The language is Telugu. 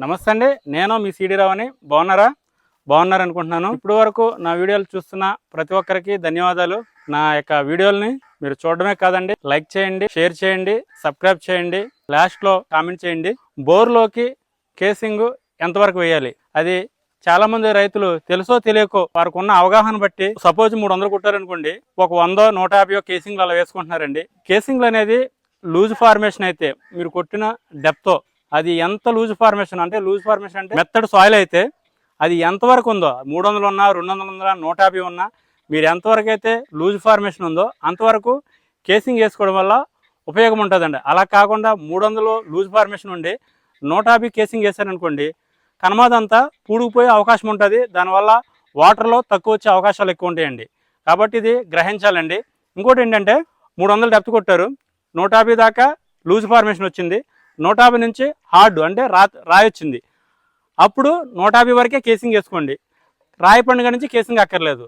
నమస్తే అండి, నేను మీ సిడి రావని. బాగున్నారనుకుంటున్నాను. ఇప్పటి వరకు నా వీడియోలు చూస్తున్న ప్రతి ఒక్కరికి ధన్యవాదాలు. నా యొక్క వీడియోలని మీరు చూడడమే కాదండి, లైక్ చేయండి, షేర్ చేయండి, సబ్స్క్రైబ్ చేయండి, లాస్ట్లో కామెంట్ చేయండి. బోర్లోకి కేసింగ్ ఎంతవరకు వేయాలి, అది చాలా మంది రైతులు తెలుసో తెలియకో వారికి ఉన్న అవగాహన బట్టి సపోజ్ 300 కుట్టారనుకోండి, ఒక 100 150 కేసింగ్లు అలా వేసుకుంటున్నారండి. కేసింగ్లు అనేది లూజ్ ఫార్మేషన్ అయితే మీరు కొట్టిన డెప్తో అది ఎంత లూజ్ ఫార్మేషన్ అంటే మెత్తడ్ సాయిల్ అయితే అది ఎంతవరకు ఉందో 300 ఉన్నా 200 ఉన్నా 150 ఉన్నా మీరు ఎంతవరకు అయితే లూజ్ ఫార్మేషన్ ఉందో అంతవరకు కేసింగ్ వేసుకోవడం వల్ల ఉపయోగం ఉంటుందండి. అలా కాకుండా 300 లూజ్ ఫార్మేషన్ ఉండి 150 కేసింగ్ వేసారనుకోండి, కనమాదంతా పూడుకుపోయే అవకాశం ఉంటుంది. దానివల్ల వాటర్లో తక్కువ వచ్చే అవకాశాలు ఎక్కువ ఉంటాయండి. కాబట్టి ఇది గ్రహించాలండి. ఇంకోటి ఏంటంటే 300 డెప్త్ కొట్టారు, 150 దాకా లూజ్ ఫార్మేషన్ వచ్చింది, 150 నుంచి హార్డ్ అంటే రాయి వచ్చింది. అప్పుడు 150 వరకే కేసింగ్ వేసుకోండి. రాయి పండుగ నుంచి కేసింగ్ అక్కర్లేదు.